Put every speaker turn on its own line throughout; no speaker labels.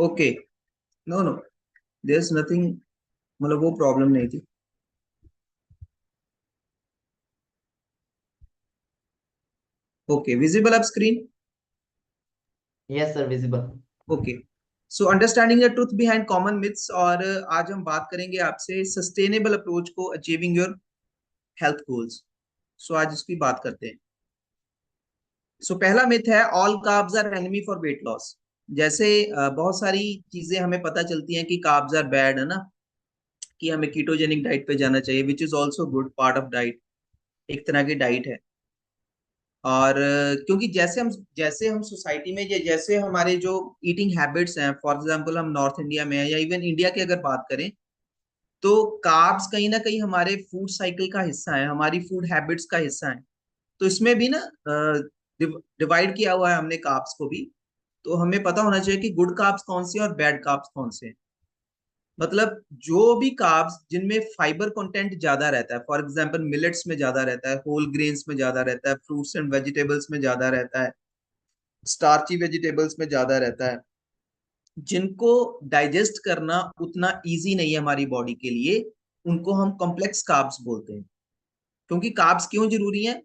Okay. No no, there is nothing, मतलब वो problem नहीं थी। Okay, visible up screen.
Yes sir, visible.
Okay, so understanding the truth behind common myths, और आज हम बात करेंगे आपसे सस्टेनेबल अप्रोच को achieving your health goals. So आज इसकी बात करते हैं। सो पहला मिथ है all carbs are enemy for weight loss. जैसे बहुत सारी चीजें हमें पता चलती हैं कि कार्ब्स आर बैड, है ना, कि हमें कीटोजेनिक डाइट पे जाना चाहिए, which is also good part of diet, एक तरह की डाइट है। और क्योंकि जैसे हम सोसाइटी में, या जैसे हमारे जो ईटिंग हैबिट्स हैं, फॉर एग्जांपल हम नॉर्थ इंडिया में हैं या इवन इंडिया की अगर बात करें, तो कार्ब्स कहीं ना कहीं हमारे फूड साइकिल का हिस्सा है, हमारी फूड हैबिट्स का हिस्सा है। तो इसमें भी ना डिवाइड किया हुआ है हमने कार्ब्स को भी। तो हमें पता होना चाहिए कि गुड कार्ब्स कौन से हैं और बैड कार्ब्स कौन से हैं। मतलब जो भी कार्ब्स जिनमें फाइबर कंटेंट ज्यादा रहता है, फॉर एग्जांपल मिलेट्स में ज्यादा रहता है, होल ग्रेन्स में ज्यादा रहता है, फ्रूट्स एंड वेजिटेबल्स में ज्यादा रहता है, स्टार्ची वेजिटेबल्स में ज्यादा रहता है, जिनको डाइजेस्ट करना उतना इजी नहीं है हमारी बॉडी के लिए, उनको हम कॉम्प्लेक्स कार्ब्स बोलते हैं। क्योंकि कार्ब्स क्यों जरूरी है?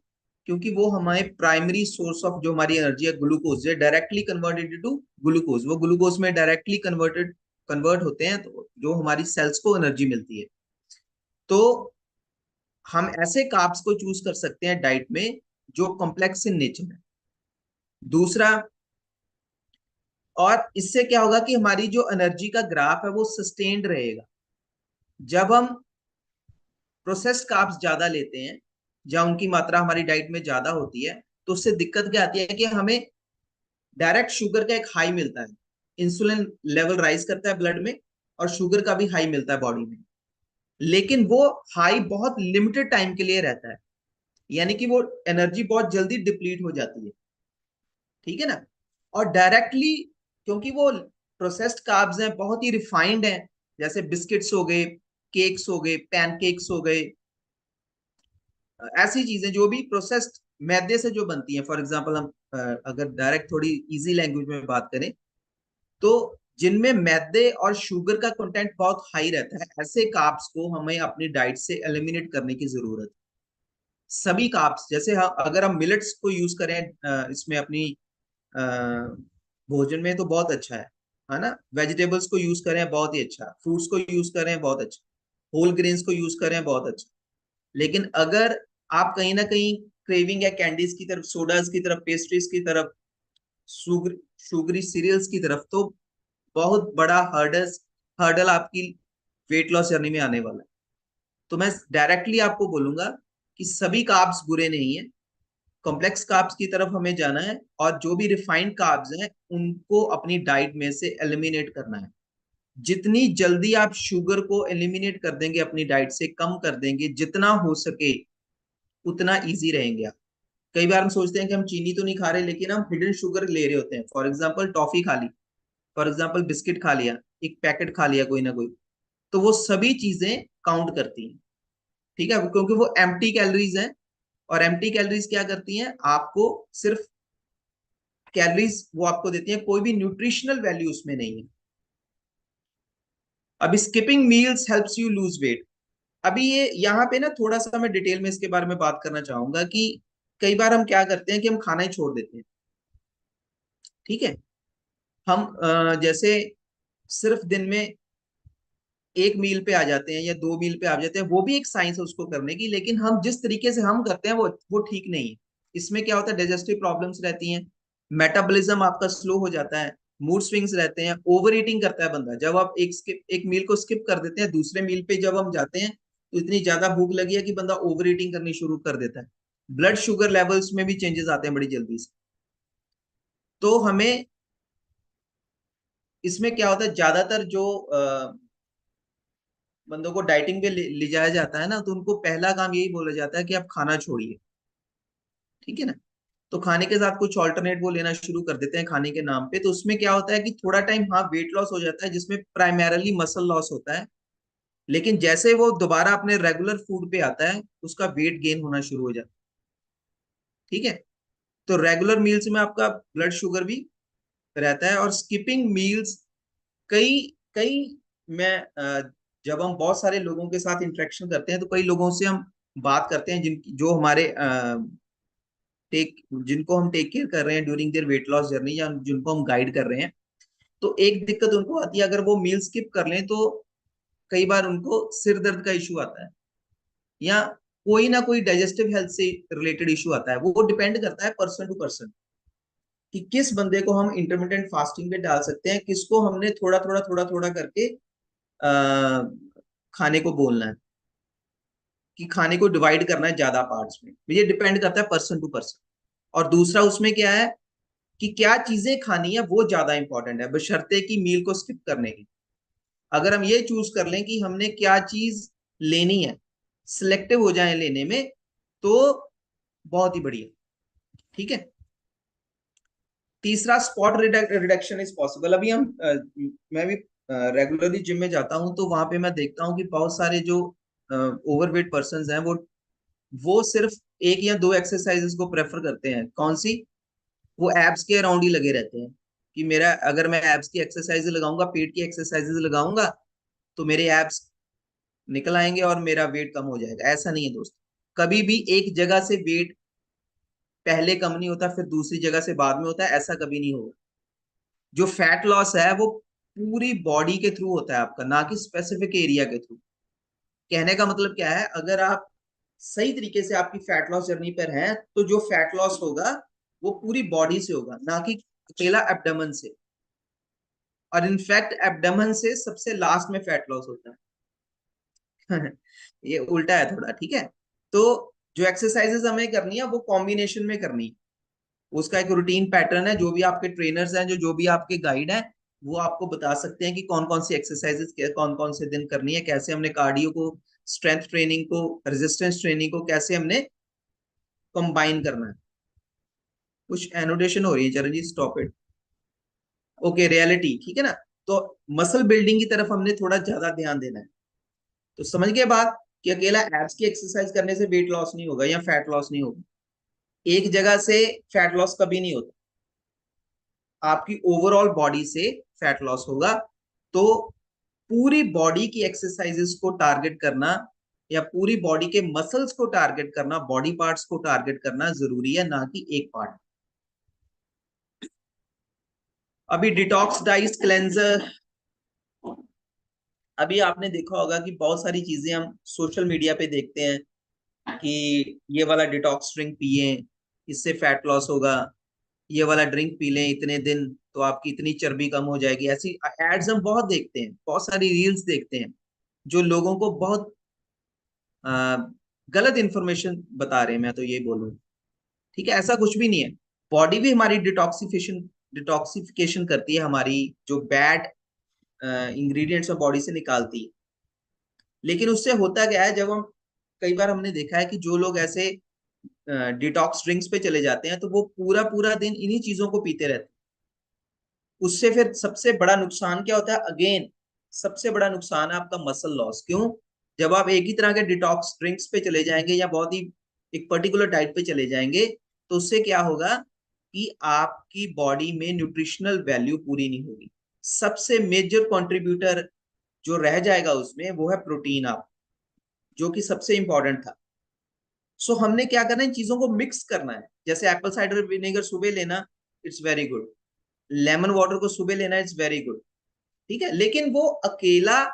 क्योंकि वो हमारे प्राइमरी सोर्स ऑफ जो हमारी एनर्जी है, glucose, directly converted to glucose, वो ग्लूकोज में डायरेक्टली कन्वर्ट होते हैं, तो जो हमारी सेल्स को एनर्जी मिलती है। तो हम ऐसे कार्ब्स को चूज कर सकते हैं डाइट में जो कॉम्प्लेक्स इन नेचर है। दूसरा, और इससे क्या होगा कि हमारी जो एनर्जी का ग्राफ है वो सस्टेन्ड रहेगा। जब हम प्रोसेस्ड कार्ब्स ज्यादा लेते हैं, जहाँ उनकी मात्रा हमारी डाइट में ज्यादा होती है, तो उससे दिक्कत क्या आती है कि हमें डायरेक्ट शुगर का एक हाई मिलता है, इंसुलिन लेवल राइज करता है ब्लड में, और शुगर का भी हाई मिलता है बॉडी में। लेकिन वो हाई बहुत लिमिटेड टाइम के लिए रहता है, यानी कि वो एनर्जी बहुत जल्दी डिप्लीट हो जाती है। ठीक है ना? और डायरेक्टली, क्योंकि वो प्रोसेस्ड कार्ब्स हैं, बहुत ही रिफाइंड हैं, जैसे बिस्किट्स हो गए, केक्स हो गए, पैनकेक्स हो गए, ऐसी चीजें जो भी प्रोसेस्ड मैदे से जो बनती हैं। फॉर एग्जांपल हम अगर डायरेक्ट थोड़ी इजी लैंग्वेज में बात करें, तो जिनमें मैदे और शुगर का कंटेंट बहुत हाई रहता है, ऐसे कार्ब्स को हमें अपनी डाइट से एलिमिनेट करने की जरूरत है। सभी कार्ब्स, जैसे अगर हम मिलेट्स को यूज करें इसमें अपनी अ, भोजन में, तो बहुत अच्छा है ना। वेजिटेबल्स को यूज करें, बहुत ही अच्छा, फ्रूट्स को यूज करें, बहुत अच्छा, होल ग्रेन्स को यूज करें, बहुत अच्छा। लेकिन अगर आप कहीं ना कहीं क्रेविंग है कैंडीज की तरफ, सोडाज की तरफ, पेस्ट्रीज की तरफ, शुगर शुगरी सीरियल्स की तरफ, तो बहुत बड़ा हर्डल आपकी वेट लॉस जर्नी में आने वाला है। तो मैं डायरेक्टली आपको बोलूंगा कि सभी कार्ब्स बुरे नहीं है, कॉम्प्लेक्स कार्ब्स की तरफ हमें जाना है, और जो भी रिफाइंड कार्ब्स हैं उनको अपनी डाइट में से एलिमिनेट करना है। जितनी जल्दी आप शुगर को एलिमिनेट कर देंगे, अपनी डाइट से कम कर देंगे जितना हो सके, उतना इजी रहेंगे आप। कई बार हम सोचते हैं कि हम चीनी तो नहीं खा रहे, लेकिन हम हिडन शुगर ले रहे होते हैं। फॉर एग्जाम्पल टॉफी खा ली, फॉर एग्जाम्पल बिस्किट खा लिया, एक पैकेट खा लिया कोई ना कोई, तो वो सभी चीजें काउंट करती हैं। ठीक है, क्योंकि वो एम्प्टी कैलोरीज हैं, और एम्प्टी कैलोरीज क्या करती हैं, आपको सिर्फ कैलोरीज वो आपको देती हैं, कोई भी न्यूट्रिशनल वैल्यू उसमें नहीं है। अभी skipping meals helps you lose weight. अभी ये यहाँ पे ना थोड़ा सा मैं डिटेल में इसके बारे में बात करना चाहूंगा कि कई बार हम क्या करते हैं कि हम खाना ही छोड़ देते हैं। ठीक है, हम जैसे सिर्फ दिन में एक मील पे आ जाते हैं या दो मील पे आ जाते हैं, वो भी एक साइंस है उसको करने की, लेकिन हम जिस तरीके से हम करते हैं वो ठीक नहीं है। इसमें क्या होता है, डाइजेस्टिव प्रॉब्लम्स रहती हैं, मेटाबॉलिज्म आपका स्लो हो जाता है, मूड स्विंग्स रहते हैं, ओवर ईटिंग करता है बंदा। जब आप एक मील को स्किप कर देते हैं, दूसरे मील पे जब हम जाते हैं, तो इतनी ज्यादा भूख लगी है कि बंदा ओवर ईटिंग करनी शुरू कर देता है। ब्लड शुगर लेवल्स में भी चेंजेस आते हैं बड़ी जल्दी से। तो हमें इसमें क्या होता है, ज्यादातर जो बंदों को डाइटिंग पे ले जाया जाता है ना, तो उनको पहला काम यही बोला जाता है कि आप खाना छोड़िए। ठीक है ना? तो खाने के साथ कुछ ऑल्टरनेट वो लेना शुरू कर देते हैं खाने के नाम पे। तो उसमें क्या होता है कि थोड़ा टाइम हाँ वेट लॉस हो जाता है, जिसमें प्राइमरली मसल लॉस होता है। लेकिन जैसे वो दोबारा अपने रेगुलर फूड पे आता है, उसका वेट गेन होना शुरू हो जाता है। ठीक है, तो रेगुलर मील्स में आपका ब्लड शुगर भी रहता है, और स्किपिंग मील्स कई कई मैं जब हम बहुत सारे लोगों के साथ इंटरेक्शन करते हैं तो कई लोगों से हम बात करते हैं जो हमारे जिनको हम टेक केयर कर रहे हैं during their weight loss journey, या जिनको हम गाइड कर रहे हैं। तो एक दिक्कत उनको आती है, अगर वो मील स्किप कर लें तो कई बार उनको सिर दर्द का इशू आता है, या कोई ना कोई डाइजेस्टिव हेल्थ से रिलेटेड इशू आता है। वो डिपेंड करता है पर्सन टू पर्सन कि किस बंदे को हम इंटरमिटेंट फास्टिंग पे डाल सकते हैं, किसको हमने थोड़ा थोड़ा करके खाने को बोलना है, कि खाने को डिवाइड करना है ज्यादा पार्ट्स में। ये डिपेंड करता है पर्सन टू पर्सन। और दूसरा उसमें क्या है कि क्या चीजें खानी है, वो ज्यादा इंपॉर्टेंट है बशर्ते कि मील को स्किप करने की। अगर हम ये चूज कर लें कि हमने क्या चीज लेनी है, सिलेक्टिव हो जाए लेने में, तो बहुत ही बढ़िया। ठीक है। तीसरा, स्पॉट रिडक्शन इज पॉसिबल। अभी मैं भी रेगुलरली जिम में जाता हूं, तो वहां पे मैं देखता हूं कि बहुत सारे जो ओवरवेट पर्सन हैं, वो सिर्फ एक या दो एक्सरसाइजेस को प्रेफर करते हैं। कौन सी? वो एब्स के अराउंड ही लगे रहते हैं कि मेरा, अगर मैं एब्स की एक्सरसाइज लगाऊंगा, पेट की एक्सरसाइजेस लगाऊंगा, तो मेरे एब्स निकल आएंगे और मेरा वेट कम हो जाएगा। ऐसा नहीं है दोस्त। कभी भी एक जगह से वेट पहले कम नहीं होता फिर दूसरी जगह से बाद में होता है, ऐसा कभी नहीं होगा। जो फैट लॉस है वो पूरी बॉडी के थ्रू होता है आपका, ना कि स्पेसिफिक एरिया के थ्रू। कहने का मतलब क्या है, अगर आप सही तरीके से आपकी फैट लॉस जर्नी पर हैं, तो जो फैट लॉस होगा वो पूरी बॉडी से होगा, ना कि अकेला एब्डोमेन से। और इनफैक्ट एब्डोमेन से सबसे लास्ट में फैट लॉस होता है। ये उल्टा है थोड़ा, ठीक है। तो जो एक्सरसाइजेस हमें करनी है वो कॉम्बिनेशन में करनी है। उसका एक रूटीन पैटर्न है। जो भी आपके ट्रेनर्स हैं, जो जो भी आपके गाइड हैं, वो आपको बता सकते हैं कि कौन कौन सी एक्सरसाइजेस कौन कौन से दिन करनी है, कैसे हमने कार्डियो को, स्ट्रेंथ ट्रेनिंग को, रेजिस्टेंस ट्रेनिंग को कैसे हमने कंबाइन करना है। कुछ एनोटेशन हो रही है चरण जी, स्टॉप इट। ओके, रियलिटी, ठीक है ना। तो मसल बिल्डिंग की तरफ हमने थोड़ा ज्यादा ध्यान देना है। तो समझ गए बात, कि अकेला एब्स की एक्सरसाइज करने से वेट लॉस नहीं होगा या फैट लॉस नहीं होगा। एक जगह से फैट लॉस कभी नहीं होता, आपकी ओवरऑल बॉडी से फैट लॉस होगा। तो पूरी बॉडी की एक्सरसाइजेस को टारगेट करना, या पूरी बॉडी के मसल्स को टारगेट करना, बॉडी पार्ट्स को टारगेट करना जरूरी है, ना कि एक पार्ट। अभी डिटॉक्स डाइट क्लेंजर, अभी आपने देखा होगा कि बहुत सारी चीजें हम सोशल मीडिया पे देखते हैं कि ये वाला डिटॉक्स ड्रिंक पिए, इससे फैट लॉस होगा। ये वाला ड्रिंक पी लें इतने दिन तो आपकी इतनी चर्बी कम हो जाएगी। ऐसी एड्स हम बहुत देखते हैं, बहुत सारी रील्स देखते हैं, जो लोगों को बहुत आ, गलत इंफॉर्मेशन बता रहे हैं, मैं तो ये बोलूँ। ठीक है, ऐसा कुछ भी नहीं है। बॉडी भी हमारी डिटॉक्सिफिकेशन करती है, हमारी जो बैड इंग्रेडिएंट्स बॉडी से निकालती है। लेकिन उससे होता क्या है, जब हम, कई बार हमने देखा है कि जो लोग ऐसे डिटॉक्स ड्रिंक्स पे चले जाते हैं, तो वो पूरा पूरा दिन इन्हीं चीजों को पीते रहते हैं। उससे फिर सबसे बड़ा नुकसान क्या होता है? अगेन, सबसे बड़ा नुकसान है आपका मसल लॉस। क्यों? जब आप एक ही तरह के डिटॉक्स ड्रिंक्स पे चले जाएंगे, या बहुत ही एक पर्टिकुलर डाइट पे चले जाएंगे, तो उससे क्या होगा कि आपकी बॉडी में न्यूट्रिशनल वैल्यू पूरी नहीं होगी। सबसे मेजर कंट्रीब्यूटर जो रह जाएगा उसमें, वो है प्रोटीन, आप, जो कि सबसे इंपॉर्टेंट था। सो हमने क्या करना है, इन चीजों को मिक्स करना है। जैसे एप्पल साइडर विनेगर सुबह लेना, it's very good. Lemon water को सुबह लेना, इट्स वेरी गुड। ठीक है, लेकिन वो अकेला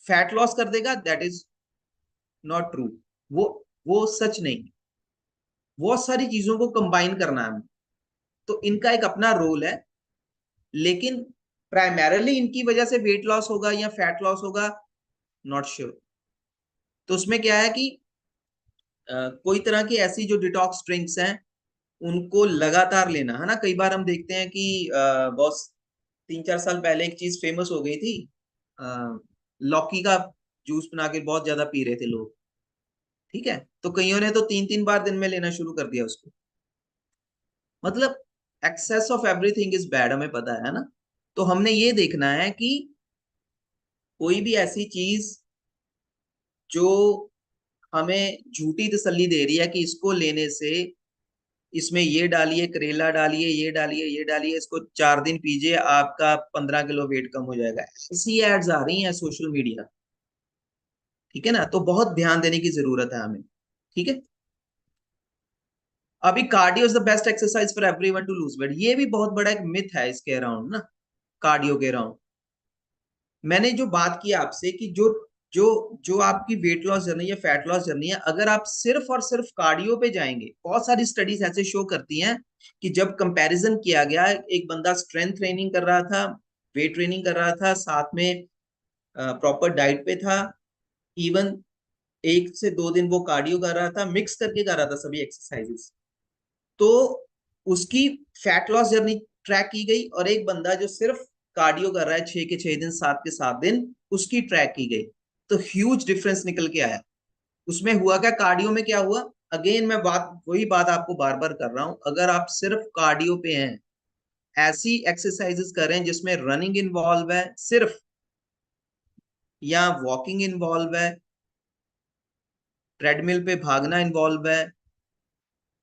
फैट लॉस कर देगा, दैट इज नॉट ट्रू। वो वो सच नहीं। बहुत सारी चीजों को कंबाइन करना है हमें। तो इनका एक अपना रोल है, लेकिन प्राइमरली इनकी वजह से वेट लॉस होगा या फैट लॉस होगा, नॉट श्योर। तो उसमें क्या है कि कोई तरह की ऐसी जो डिटॉक्स ड्रिंक्स हैं, उनको लगातार लेना है ना। कई बार हम देखते हैं कि बॉस, 3-4 साल पहले एक चीज फेमस हो गई थी, लौकी का जूस बना के बहुत ज्यादा पी रहे थे लोग। ठीक है, तो कईयों ने तो 3-3 बार दिन में लेना शुरू कर दिया उसको। मतलब excess of everything is bad, हमें पता है ना। तो हमने ये देखना है कि कोई भी ऐसी चीज जो हमें झूठी तसल्ली दे रही है कि इसको लेने से इसमें ये डालिए, करेला डालिए, ये डालिए, ये डालिए, इसको 4 दिन पीजिए, आपका 15 किलो वेट कम हो जाएगा। ऐसी एड्स आ रही हैं सोशल मीडिया। ठीक है ना, तो बहुत ध्यान देने की जरूरत है हमें। ठीक है। अभी cardio is the best exercise for everyone to lose weight, ये भी बहुत बड़ा एक मिथ है इसके अराउंड ना, कार्डियो के अराउंड। मैंने जो बात की आपसे कि जो जो जो आपकी वेट लॉस जर्नी या फैट लॉस जर्नी है, अगर आप सिर्फ और सिर्फ कार्डियो पे जाएंगे, बहुत सारी स्टडीज ऐसे शो करती हैं कि जब कंपैरिजन किया गया, एक बंदा स्ट्रेंथ ट्रेनिंग कर रहा था, वेट ट्रेनिंग कर रहा था, साथ में प्रॉपर डाइट पे था, इवन 1 से 2 दिन वो कार्डियो कर रहा था, मिक्स करके कर रहा था सभी एक्सरसाइजेस, तो उसकी फैट लॉस जर्नी ट्रैक की गई। और एक बंदा जो सिर्फ कार्डियो कर रहा है 6 के 6 दिन, 7 के 7 दिन, उसकी ट्रैक की गई। तो ह्यूज डिफरेंस निकल के आया। उसमें हुआ क्या, कार्डियो में क्या हुआ, अगेन मैं बात वही बात आपको बार बार कर रहा हूं, अगर आप सिर्फ कार्डियो पे हैं, ऐसी एक्सरसाइजेस करें जिसमें रनिंग इन्वॉल्व है सिर्फ, या वॉकिंग इन्वॉल्व है, ट्रेडमिल पे भागना इन्वॉल्व है,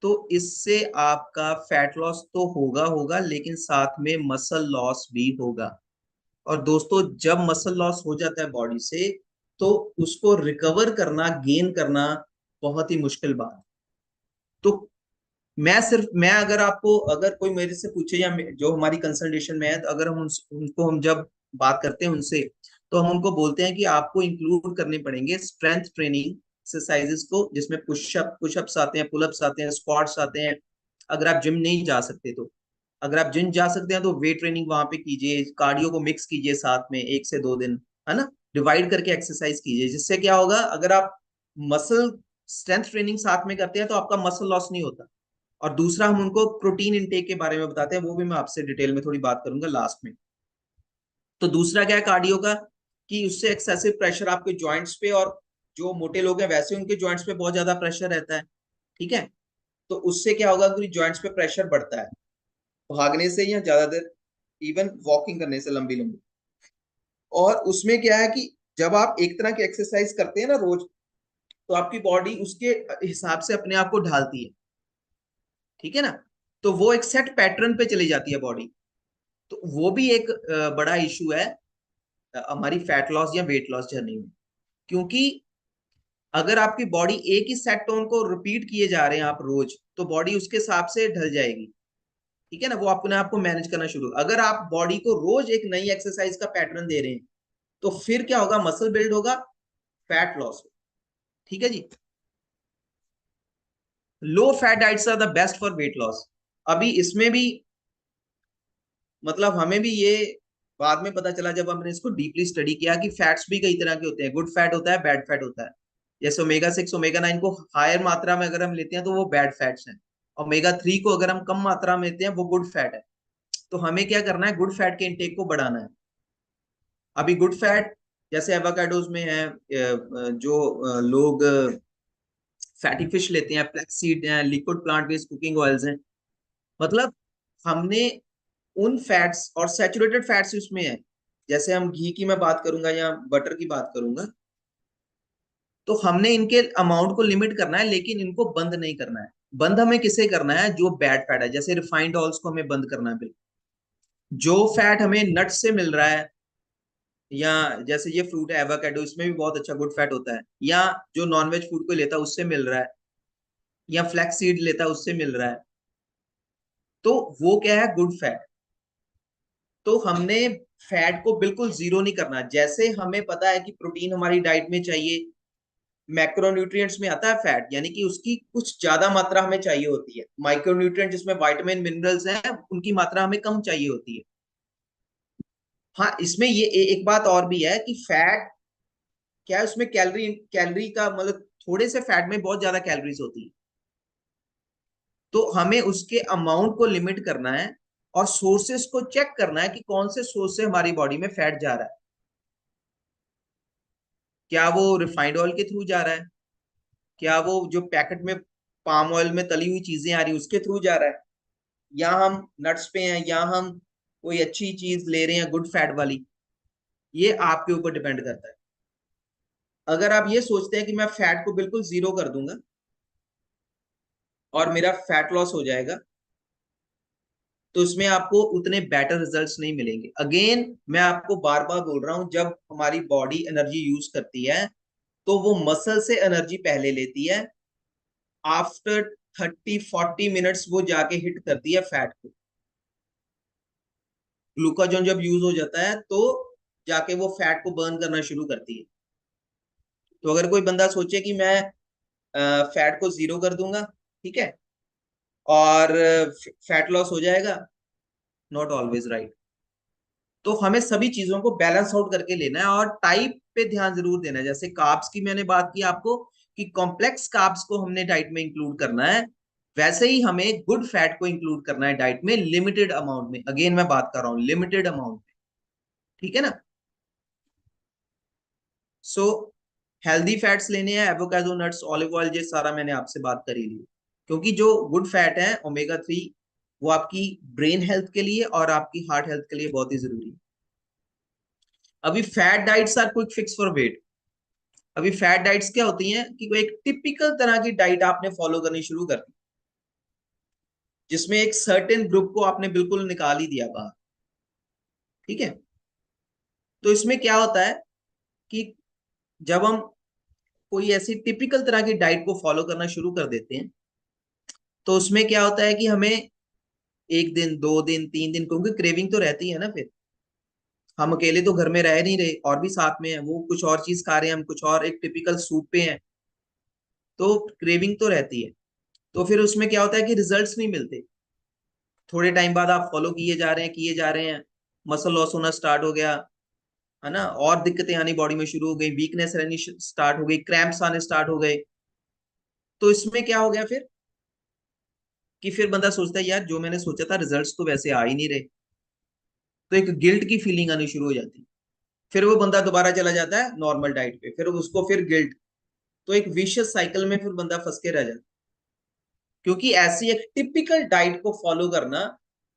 तो इससे आपका फैट लॉस तो होगा होगा, लेकिन साथ में मसल लॉस भी होगा। और दोस्तों, जब मसल लॉस हो जाता है बॉडी से, तो उसको रिकवर करना, गेन करना बहुत ही मुश्किल बात है। तो मैं अगर आपको, अगर कोई मेरे से पूछे या जो हमारी कंसल्टेशन में है, तो अगर हम उनको हम जब बात करते हैं उनसे, तो हम उनको बोलते हैं कि आपको इंक्लूड करने पड़ेंगे स्ट्रेंथ ट्रेनिंग एक्सरसाइजेस को, जिसमें पुशअप्स आते हैं, पुलअप्स आते हैं, स्क्वाट्स आते हैं। अगर आप जिम नहीं जा सकते तो, अगर आप जिम जा सकते हैं तो वेट ट्रेनिंग वहां पे कीजिए, कार्डियो को मिक्स कीजिए साथ में 1 से 2 दिन, है ना, डिवाइड करके एक्सरसाइज कीजिए। जिससे क्या होगा, अगर आप मसल स्ट्रेंथ ट्रेनिंग साथ में करते हैं तो आपका मसल लॉस नहीं होता। और दूसरा, हम उनको प्रोटीन इंटेक के बारे में बताते हैं, वो भी मैं आपसे डिटेल में थोड़ी बात करूंगा लास्ट में। तो दूसरा क्या है कार्डियो का, कि उससे एक्सेसिव प्रेशर आपके जॉइंट्स पे, और जो मोटे लोग हैं वैसे उनके जॉइंट्स पे बहुत ज्यादा प्रेशर रहता है। ठीक है। तो उससे क्या होगा कि जॉइंट्स पे प्रेशर बढ़ता है, भागने से या ज्यादा देर, इवन वॉकिंग करने से लंबी लंबी। और उसमें क्या है कि जब आप एक तरह की एक्सरसाइज करते हैं ना रोज, तो आपकी बॉडी उसके हिसाब से अपने आप को ढालती है। ठीक है ना, तो वो एक सेट पैटर्न पे चली जाती है बॉडी। तो वो भी एक बड़ा इशू है हमारी फैट लॉस या वेट लॉस जर्नी में। क्योंकि अगर आपकी बॉडी एक ही सेट टोन को रिपीट किए जा रहे हैं आप रोज, तो बॉडी उसके हिसाब से ढल जाएगी। ठीक है ना, वो अपने आप को मैनेज करना शुरू। अगर आप बॉडी को रोज एक नई एक्सरसाइज का पैटर्न दे रहे हैं, तो फिर क्या होगा, मसल बिल्ड होगा, फैट लॉस। ठीक है जी। Low fat diets are the best for weight loss. अभी इसमें भी मतलब हमें भी ये बाद में पता चला जब हमने इसको डीपली स्टडी किया कि फैट्स भी कई तरह के होते हैं, गुड फैट होता है, बैड फैट होता है। जैसे ओमेगा 6 ओमेगा 9 को हायर मात्रा में अगर हम लेते हैं तो वो बैड फैट्स हैं, ओमेगा 3 को अगर हम कम मात्रा में लेते हैं वो गुड फैट है। तो हमें क्या करना है, गुड फैट के इंटेक को बढ़ाना है। अभी गुड फैट जैसे एवोकाडोज में है, जो लोग फैटी फिश लेते हैं, फ्लैक्स सीड हैं, liquid plant based cooking oils हैं, मतलब हमने उन फैट्स और सैचुरेटेड फैट्स उसमें है। जैसे हम घी की मैं बात करूंगा या बटर की बात करूंगा, तो हमने इनके अमाउंट को लिमिट करना है, लेकिन इनको बंद नहीं करना है। बंद हमें किसे करना है, जो बैड फैट है, जैसे रिफाइंड ऑयल्स को हमें बंद करना है बिल्कुल। जो फैट हमें नट से मिल रहा है, या जैसे ये फ्रूट है एवोकाडो, इसमें भी बहुत अच्छा गुड फैट होता है, या जो नॉनवेज फूड को लेता है उससे मिल रहा है, या फ्लैक्स सीड लेता है उससे मिल रहा है, तो वो क्या है, गुड फैट। तो हमने फैट को बिल्कुल जीरो नहीं करना। जैसे हमें पता है कि प्रोटीन हमारी डाइट में चाहिए, मैक्रोन्यूट्रिएंट्स में आता है फैट, यानी कि उसकी कुछ ज्यादा मात्रा हमें चाहिए होती है। माइक्रोन्यूट्रिएंट जिसमें विटामिन मिनरल्स हैं, उनकी मात्रा हमें कम चाहिए होती है। हाँ, इसमें ये एक बात और भी है कि फैट क्या है, उसमें कैलोरी कैलोरी का मतलब थोड़े से फैट में बहुत ज्यादा कैलोरीज होती है। तो हमें उसके अमाउंट को लिमिट करना है, और सोर्सेस को चेक करना है कि कौन से सोर्स से हमारी बॉडी में फैट जा रहा है। क्या वो रिफाइंड ऑयल के थ्रू जा रहा है, क्या वो जो पैकेट में पाम ऑयल में तली हुई चीजें आ रही है उसके थ्रू जा रहा है, या हम नट्स पे हैं, या हम कोई अच्छी चीज ले रहे हैं गुड फैट वाली। ये आपके ऊपर डिपेंड करता है। अगर आप ये सोचते हैं कि मैं फैट को बिल्कुल जीरो कर दूंगा, और मेरा फैट लॉस हो जाएगा, तो इसमें आपको उतने बेटर रिजल्ट्स नहीं मिलेंगे। अगेन मैं आपको बार बार बोल रहा हूं, जब हमारी बॉडी एनर्जी यूज करती है तो वो मसल से एनर्जी पहले लेती है, आफ्टर 30-40 मिनट्स वो जाके हिट करती है फैट को। ग्लूकाजोन जब यूज हो जाता है तो जाके वो फैट को बर्न करना शुरू करती है। तो अगर कोई बंदा सोचे कि मैं फैट को जीरो कर दूंगा, ठीक है, और फैट लॉस हो जाएगा, नॉट ऑलवेज राइट। तो हमें सभी चीजों को बैलेंस आउट करके लेना है और टाइप पे ध्यान जरूर देना है। जैसे कार्ब्स की मैंने बात की आपको कि कॉम्प्लेक्स कार्ब्स को हमने डाइट में इंक्लूड करना है, वैसे ही हमें गुड फैट को इंक्लूड करना है डाइट में, लिमिटेड अमाउंट में। अगेन मैं बात कर रहा हूँ लिमिटेड अमाउंट में, ठीक है ना। सो हेल्दी फैट्स लेने हैं, एवोकाडो, नट्स, ऑलिव ऑयल, ये सारा मैंने आपसे बात करी ली। क्योंकि जो गुड फैट है ओमेगा 3, वो आपकी ब्रेन हेल्थ के लिए और आपकी हार्ट हेल्थ के लिए बहुत ही जरूरी है। अभी fat diets are quick fix for weight. अभी फैट डाइट्स क्या होती हैं कि कोई एक टिपिकल तरह की डाइट आपने फॉलो करनी शुरू कर दी, जिसमें एक सर्टेन ग्रुप को आपने बिल्कुल निकाल ही दिया बाहर, ठीक है। तो इसमें क्या होता है कि जब हम कोई ऐसी टिपिकल तरह की डाइट को फॉलो करना शुरू कर देते हैं, तो उसमें क्या होता है कि हमें एक दिन, 2 दिन, 3 दिन, क्योंकि क्रेविंग तो रहती है ना। फिर हम अकेले तो घर में रह नहीं रहे, और भी साथ में है, वो कुछ और चीज खा रहे हैं, हम कुछ और एक टिपिकल सूप पे हैं, तो क्रेविंग तो रहती है। तो फिर उसमें क्या होता है कि रिजल्ट्स नहीं मिलते। थोड़े टाइम बाद आप फॉलो किए जा रहे हैं, मसल लॉस होना स्टार्ट हो गया, है ना, और दिक्कतें आनी बॉडी में शुरू हो गई, वीकनेस रहनी स्टार्ट हो गई, क्रैम्प्स आने स्टार्ट हो गए। तो इसमें क्या हो गया फिर कि फिर बंदा सोचता है यार जो मैंने सोचा था रिजल्ट्स तो वैसे आ ही नहीं रहे। तो एक गिल्ट की फीलिंग आनी शुरू हो जाती है। फिर वो बंदा दोबारा चला जाता है नॉर्मल डाइट पे, फिर उसको फिर गिल्ट। तो एक विशियस साइकिल में फिर बंदा फंस के रह जाता है। क्योंकि ऐसी एक टिपिकल डाइट को फॉलो करना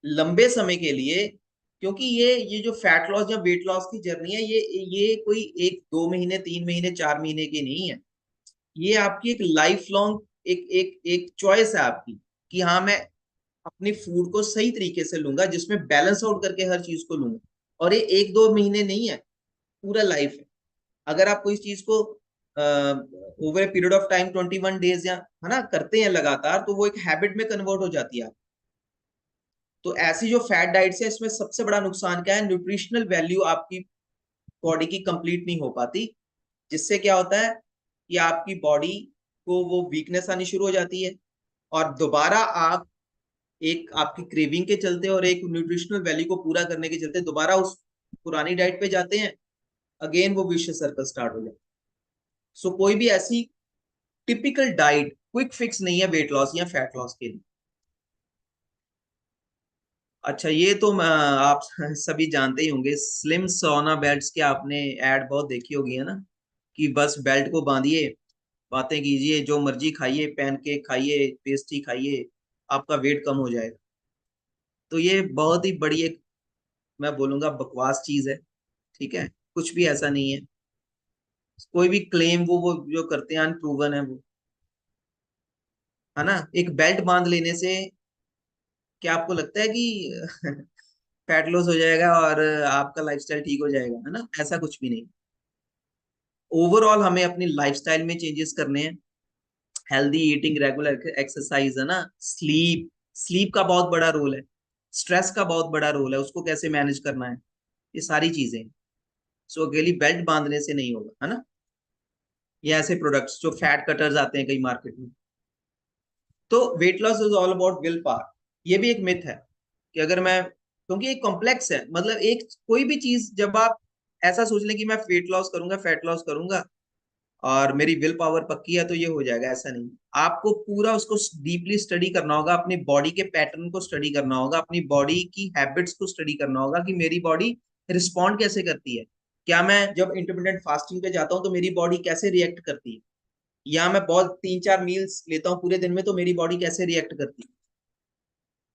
लंबे समय के लिए, क्योंकि ये जो फैट लॉस या वेट लॉस की जर्नी है, ये कोई 1-2 महीने, 3 महीने, 4 महीने की नहीं है। ये आपकी एक लाइफ लॉन्ग एक एक एक चॉइस है आपकी, कि हाँ मैं अपनी फूड को सही तरीके से लूंगा, जिसमें बैलेंस आउट करके हर चीज को लूंगा। और ये 1-2 महीने नहीं है, पूरा लाइफ है। अगर आप कोई चीज को over a period of time 21 days या, है ना, करते हैं लगातार, तो वो एक हैबिट में कन्वर्ट हो जाती है। तो ऐसी जो फैट डाइट्स है, इसमें सबसे बड़ा नुकसान क्या है, न्यूट्रिशनल वैल्यू आपकी बॉडी की कंप्लीट नहीं हो पाती। जिससे क्या होता है कि आपकी बॉडी को वो वीकनेस आनी शुरू हो जाती है, और दोबारा आप एक आपकी क्रेविंग के चलते और एक न्यूट्रिशनल वैल्यू को पूरा करने के चलते दोबारा उस पुरानी डाइट पे जाते हैं। अगेन वो विशियस सर्कल स्टार्ट हो जाता है। सो कोई भी ऐसी टिपिकल डाइट क्विक फिक्स नहीं है वेट लॉस या फैट लॉस के लिए। अच्छा, ये तो आप सभी जानते ही होंगे, स्लिम सोना बेल्ट्स के आपने ऐड बहुत देखी होगी, है ना, कि बस बेल्ट को बांधिए, बातें कीजिए, जो मर्जी खाइए, पैनकेक खाइए, पेस्ट्री खाइए, आपका वेट कम हो जाएगा। तो ये बहुत ही बड़ी एक, मैं बोलूंगा, बकवास चीज है, ठीक है। कुछ भी ऐसा नहीं है। कोई भी क्लेम वो जो करते हैं अनप्रूवन है वो, है ना। एक बेल्ट बांध लेने से क्या आपको लगता है कि फैट लॉस हो जाएगा और आपका लाइफस्टाइल ठीक हो जाएगा, है ना? ऐसा कुछ भी नहीं। ओवरऑल हमें अपनी लाइफस्टाइल में चेंजेस करने हैं। हेल्दी ईटिंग, रेगुलर एक्सरसाइज, है ना, स्लीप, स्लीप का बहुत बड़ा रोल है, स्ट्रेस का बहुत बड़ा रोल है, उसको कैसे मैनेज करना है, ये सारी चीजें। सो अकेली बेल्ट बांधने से नहीं होगा, है ना। ये ऐसे प्रोडक्ट्स जो फैट कटर्स आते हैं कई मार्केट में। तो weight loss is all about will power. ये भी एक मिथ है कि अगर मैं, क्योंकि एक कॉम्प्लेक्स है, मतलब एक कोई भी चीज जब आप ऐसा सोच लें कि मैं वेट लॉस करूंगा, फैट लॉस करूंगा और मेरी विल पावर पक्की है तो ये हो जाएगा, ऐसा नहीं। आपको पूरा उसको डीपली स्टडी करना होगा, अपनी बॉडी के पैटर्न को स्टडी करना होगा, अपनी बॉडी की हैबिट्स को स्टडी करना होगा कि मेरी बॉडी रिस्पॉन्ड कैसे करती है। क्या मैं जब इंटरमिटेंट फास्टिंग पे जाता हूँ तो मेरी बॉडी कैसे रिएक्ट करती है, या मैं बहुत 3-4 मील्स लेता हूँ पूरे दिन में तो मेरी बॉडी कैसे रिएक्ट करती है।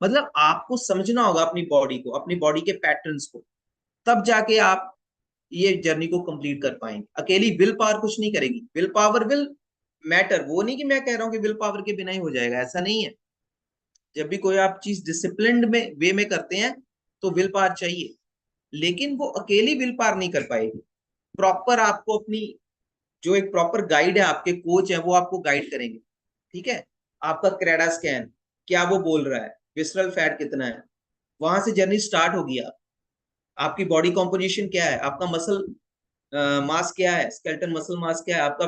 मतलब आपको समझना होगा अपनी बॉडी को, अपनी बॉडी के पैटर्न्स को, तब जाके आप ये जर्नी को कंप्लीट कर पाएंगे। अकेली विल पावर कुछ नहीं करेगी। विल पावर विल मैटर, वो नहीं कि मैं कह रहा हूँ कि विल पावर के बिना ही हो जाएगा, ऐसा नहीं है। जब भी कोई आप चीज डिसिप्लिन्ड में वे में करते हैं तो विल पावर चाहिए, लेकिन वो अकेली विल पावर नहीं कर पाएगी। प्रॉपर आपको अपनी जो एक प्रॉपर गाइड है, आपके कोच है, वो आपको गाइड करेंगे। ठीक है, आपका क्रेडा स्कैन क्या वो बोल रहा है, विसरल फैट कितना है, वहां से जर्नी स्टार्ट होगी। आपकी बॉडी कॉम्पोजिशन क्या है, आपका मसल मास क्या है, स्केलेटन मसल मास क्या है, आपका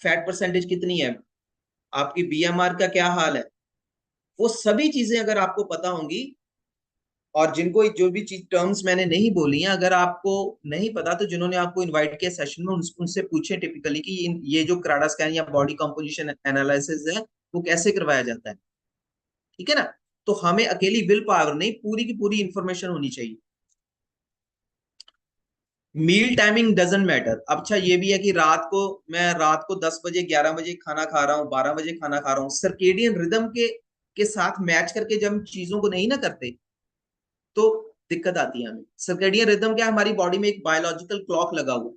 फैट परसेंटेज कितनी है, आपकी बीएमआर का क्या हाल है, वो सभी चीजें अगर आपको पता होंगी। और जिनको जो भी चीज टर्म्स मैंने नहीं बोली हैं, अगर आपको नहीं पता तो जिन्होंने आपको इनवाइट किया सेशन में उनसे पूछे टिपिकली कि ये जो क्राडा स्कैन या बॉडी कंपोजिशन एनालिसिस है वो कैसे करवाया जाता है। ठीक है ना, तो हमें अकेली विल पावर नहीं, पूरी की पूरी इंफॉर्मेशन होनी चाहिए। Meal timing doesn't matter. अच्छा ये भी है कि रात को 10 बजे 11 बजे खाना खा रहा हूँ, 12 बजे खाना खा रहा हूँ, सर्केडियन रिदम के साथ मैच करके जब हम चीजों को नहीं ना करते तो दिक्कत आती है हमें। सर्केडियन रिदम क्या, हमारी बॉडी में एक बायोलॉजिकल क्लॉक लगा हुआ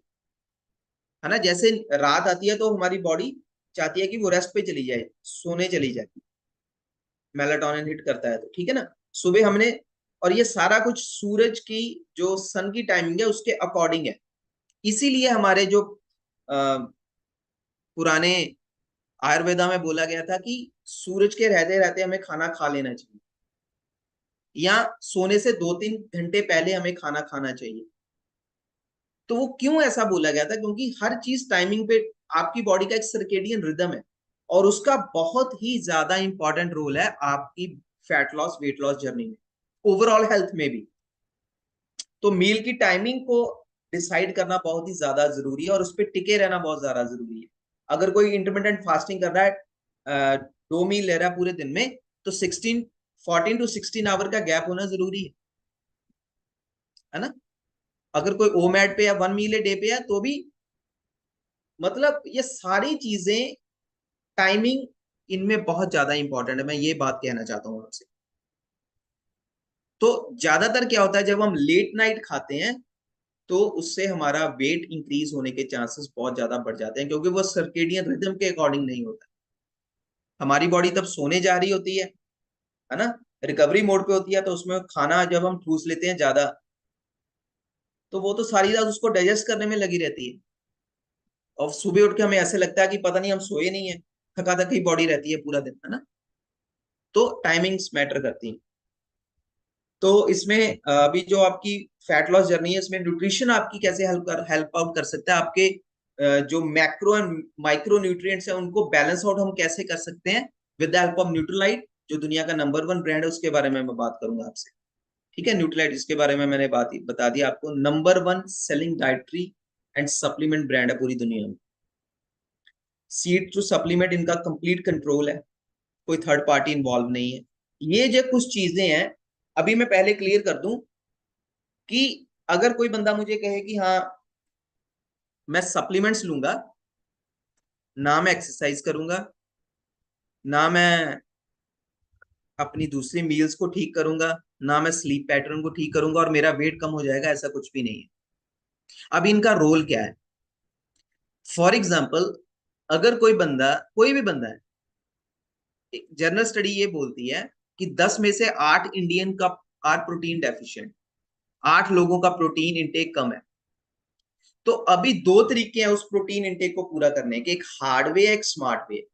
है ना। जैसे रात आती है तो हमारी बॉडी चाहती है कि वो रेस्ट पे चली जाए, सोने चली जाए, मेलाटोनिन हिट करता है तो ठीक है ना। सुबह हमने, और ये सारा कुछ सूरज की जो सन की टाइमिंग है उसके अकॉर्डिंग है। इसीलिए हमारे जो पुराने आयुर्वेदा में बोला गया था कि सूरज के रहते रहते हमें खाना खा लेना चाहिए, या सोने से 2-3 घंटे पहले हमें खाना खाना चाहिए। तो वो क्यों ऐसा बोला गया था, क्योंकि हर चीज टाइमिंग पे, आपकी बॉडी का एक सर्केडियन रिदम है और उसका बहुत ही ज्यादा इंपॉर्टेंट रोल है आपकी fat loss weight loss journey में, ओवरऑल हेल्थ में भी। तो मील की टाइमिंग को डिसाइड करना बहुत ही ज्यादा जरूरी है और उस पर टिके रहना बहुत ज्यादा जरूरी है। अगर कोई इंटरमिटेंट फास्टिंग कर रहा है, 2 मील ले रहा है पूरे दिन में, तो 14 to 16 आवर का गैप होना जरूरी है ना। अगर कोई ओमैड पे या 1 मील डे पे है तो भी, मतलब ये सारी चीजें, टाइमिंग इनमें बहुत ज्यादा इंपॉर्टेंट है, मैं ये बात कहना चाहता हूँ आपसे। तो ज्यादातर क्या होता है जब हम लेट नाइट खाते हैं तो उससे हमारा वेट इंक्रीज होने के चांसेस बहुत ज्यादा बढ़ जाते हैं, क्योंकि वो सर्केडियन रिदम के अकॉर्डिंग नहीं होता। हमारी बॉडी तब सोने जा रही होती है ना, रिकवरी मोड पे होती है, तो उसमें खाना जब हम ठूस लेते हैं ज्यादा, तो वो तो सारी रात उसको डाइजेस्ट करने में लगी रहती है, और सुबह उठ के हमें ऐसे लगता है कि पता नहीं हम सोए नहीं है, थका थकी बॉडी रहती है पूरा दिन, है ना। तो टाइमिंग्स मैटर करती हैं। तो इसमें अभी जो आपकी फैट लॉस जर्नी है, इसमें न्यूट्रिशन आपकी कैसे हेल्प आउट कर सकता है, आपके जो मैक्रो एंड माइक्रो न्यूट्रिएंट्स हैं उनको बैलेंस आउट हम कैसे कर सकते हैं with the help of Nutrilite, जो दुनिया का नंबर 1 ब्रांड है, उसके बारे में मैं बात करूंगा आपसे। ठीक है, न्यूट्रीलाइट, इसके बारे में मैंने बात बता दिया आपको, number 1 selling dietary and supplement brand है पूरी दुनिया में। सीड टू सप्लीमेंट इनका कंप्लीट कंट्रोल है, कोई थर्ड पार्टी इन्वॉल्व नहीं है। ये जो कुछ चीजें हैं, अभी मैं पहले क्लियर कर दूं कि अगर कोई बंदा मुझे कहे कि हाँ मैं सप्लीमेंट्स लूंगा, ना मैं एक्सरसाइज करूंगा, ना मैं अपनी दूसरी मील्स को ठीक करूंगा, ना मैं स्लीप पैटर्न को ठीक करूंगा और मेरा वेट कम हो जाएगा, ऐसा कुछ भी नहीं है। अब इनका रोल क्या है? फॉर एग्जाम्पल, अगर कोई भी बंदा है, जर्नल स्टडी ये बोलती है कि 10 में से 8 इंडियन का आर प्रोटीन डेफिशिएंट, 8 लोगों का प्रोटीन इंटेक कम है। तो अभी दो तरीके हैं उस प्रोटीन इंटेक को पूरा करने के, एक हार्ड वे, एक स्मार्ट वे।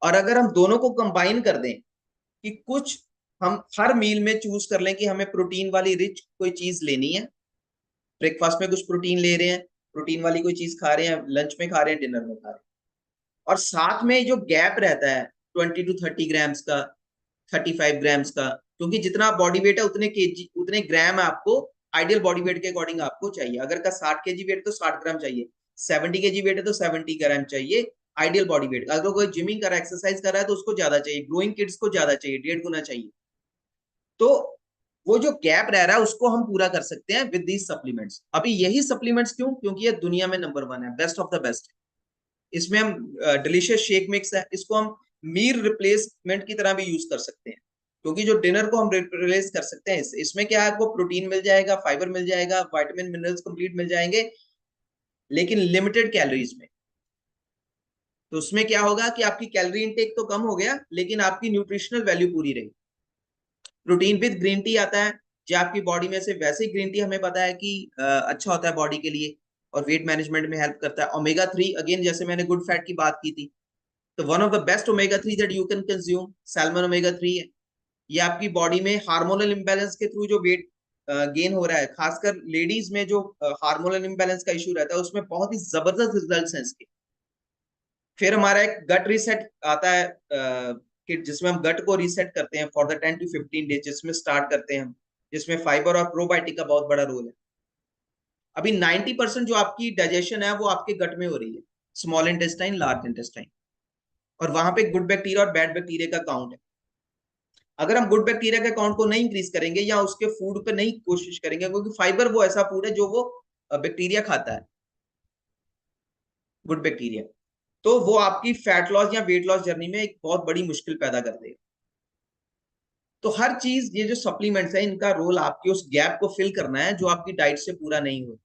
और अगर हम दोनों को कंबाइन कर दें कि कुछ हम हर मील में चूज कर लें कि हमें प्रोटीन वाली रिच कोई चीज लेनी है, ब्रेकफास्ट में कुछ प्रोटीन ले रहे हैं, प्रोटीन वाली कोई चीज खा रहे हैं, लंच में खा रहे हैं, डिनर में खा रहे हैं, और साथ में जो गैप रहता है 20 to 30 ग्राम्स का, 35 ग्राम्स का, क्योंकि जितना बॉडी वेट है उतने केजी उतने ग्राम आपको आइडियल बॉडी वेट के अकॉर्डिंग आपको चाहिए। अगर का 60 kg वेट तो 60 ग्राम चाहिए, 70 kg वेट है तो 70 ग्राम चाहिए आइडियल बॉडी वेट। अगर कोई जिमिंग कर रहा है, एक्सरसाइज कर रहा है, तो उसको ज्यादा चाहिए, ग्रोइंग किड्स को ज्यादा चाहिए, 1.5 गुना चाहिए। तो वो जो गैप रह रहा है उसको हम पूरा कर सकते हैं विद दीज सप्लीमेंट्स। अभी यही सप्लीमेंट्स क्यों, क्योंकि ये दुनिया में नंबर 1 है, बेस्ट ऑफ द बेस्ट। इसमें हम डिलीशियस शेक मिक्स है, इसको हम मील रिप्लेसमेंट की तरह भी यूज कर सकते हैं, क्योंकि जो डिनर को हम रिप्लेस कर सकते हैं इसमें क्या है, आपको प्रोटीन मिल जाएगा, फाइबर मिल जाएगा, विटामिन मिनरल्स कंप्लीट मिल जाएंगे, लेकिन लिमिटेड कैलोरीज में। तो उसमें क्या होगा कि आपकी कैलोरी इनटेक तो कम हो गया, लेकिन आपकी न्यूट्रिशनल वैल्यू पूरी रही। प्रोटीन विद ग्रीन टी आता है, जो आपकी बॉडी में से, वैसे ही ग्रीन टी हमें पता है कि अच्छा होता है बॉडी के लिए और वेट मैनेजमेंट में हेल्प करता है। ओमेगा 3, अगेन जैसे मैंने गुड फैट की बात की थी, तो one of the best omega 3 that you can consume salmon omega 3 है। ये आपकी बॉडी में हार्मोनल इम्बैलेंस के थ्रू जो वेट गेन हो रहा है, खासकर लेडीज में जो हार्मोनल इम्बैलेंस का इशू रहता है, उसमें बहुत ही जबरदस्त रिजल्ट्स हैं इसके। फिर हमारा एक गट रीसेट आता है कि जिसमें हम गट को रीसेट करते हैं फॉर द 10 to 15 डेज, जिसमें स्टार्ट करते हैं हम, जिसमें फाइबर और प्रोबायोटिक का बहुत बड़ा रोल है। अभी 90% जो आपकी डाइजेशन है वो आपके गट में हो रही है, स्मॉल इंटेस्टाइन, लार्ज इंटेस्टाइन, और वहां पे गुड बैक्टीरिया और बैड बैक्टीरिया का काउंट है। अगर हम गुड बैक्टीरिया के काउंट को नहीं इंक्रीज करेंगे या उसके फूड पे नहीं कोशिश करेंगे, क्योंकि फाइबर वो ऐसा फूड है जो वो बैक्टीरिया खाता है, गुड बैक्टीरिया, तो वो आपकी फैट लॉस या वेट लॉस जर्नी में एक बहुत बड़ी मुश्किल पैदा कर देगा। तो हर चीज, ये जो सप्लीमेंट्स है, इनका रोल आपके उस गैप को फिल करना है जो आपकी डाइट से पूरा नहीं हो,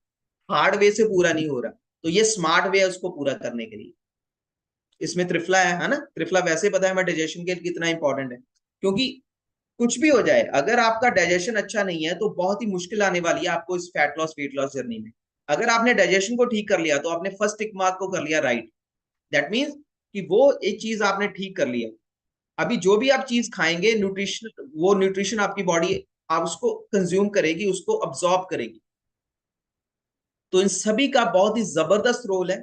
हार्ड वे से पूरा नहीं हो रहा। तो ये स्मार्ट वे है उसको पूरा करने के लिए। इसमें त्रिफला है ना, त्रिफला वैसे पता है हमें डाइजेशन के लिए कितना इंपॉर्टेंट है, क्योंकि कुछ भी हो जाए, अगर आपका डाइजेशन अच्छा नहीं है तो बहुत ही मुश्किल आने वाली है आपको इस fat loss weight loss journey में। अगर आपने डाइजेशन को ठीक कर लिया तो आपने फर्स्ट टिक मार्क को कर लिया राइट। दैट मीन्स कि वो एक चीज आपने ठीक कर लिया। अभी जो भी आप चीज खाएंगे, न्यूट्रिशन, वो न्यूट्रिशन आपकी बॉडी आप उसको कंज्यूम करेगी, उसको अब्सॉर्ब करेगी। तो इन सभी का बहुत ही जबरदस्त रोल है।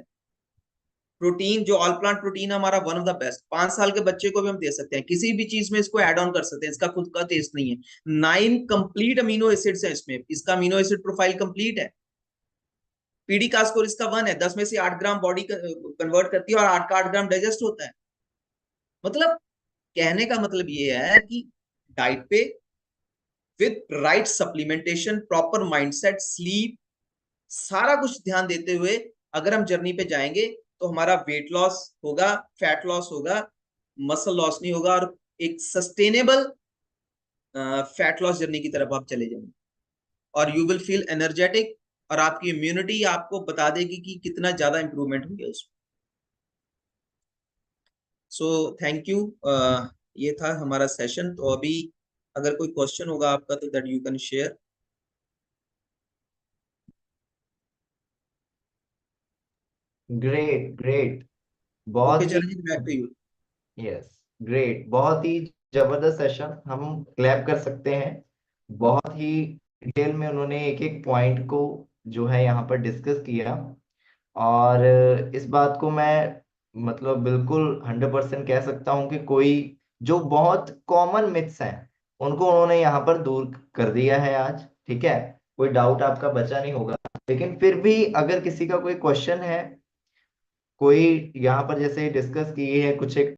प्रोटीन, जो ऑल प्लांट प्रोटीन है हमारा, वन ऑफ द बेस्ट। 5 साल के बच्चे को भी हम दे सकते हैं, किसी भी चीज में इसको ऐड ऑन कर सकते हैं, इसका खुद का टेस्ट नहीं है। 9 कंप्लीट अमीनो एसिड्स है इसमें, इसका अमीनो एसिड प्रोफाइल कंप्लीट है। पीडी का स्कोर इसका 1 है, 10 में से 8 ग्राम बॉडी कन्वर्ट करती है और 8 का 8 ग्राम डाइजेस्ट होता है। मतलब कहने का मतलब ये है कि डाइट पे with right supplementation, proper mindset, sleep, सारा कुछ ध्यान देते हुए अगर हम जर्नी पे जाएंगे तो हमारा वेट लॉस होगा, फैट लॉस होगा, मसल लॉस नहीं होगा, और एक सस्टेनेबल फैट लॉस जर्नी की तरफ आप चले जाएंगे। और यू विल फील एनर्जेटिक, और आपकी इम्यूनिटी आपको बता देगी कि कितना ज्यादा इंप्रूवमेंट हो गया उसमें। So thank you. ये था हमारा सेशन। तो अभी अगर कोई क्वेश्चन होगा आपका तो that you can share.
Great great.
Okay
बहुत ही,
Charanjit, back to you.
Yes, great, बहुत ही जबरदस्त सेशन, हम क्लैप कर सकते हैं। बहुत ही डिटेल में उन्होंने एक एक पॉइंट को जो है यहाँ पर डिस्कस किया। और इस बात को मैं मतलब बिल्कुल 100% कह सकता हूँ कि कोई जो बहुत कॉमन मिथ्स हैं उनको उन्होंने यहाँ पर दूर कर दिया है आज। ठीक है, कोई डाउट आपका बचा नहीं होगा। लेकिन फिर भी अगर किसी का कोई क्वेश्चन है, कोई यहाँ पर जैसे डिस्कस किए है कुछ एक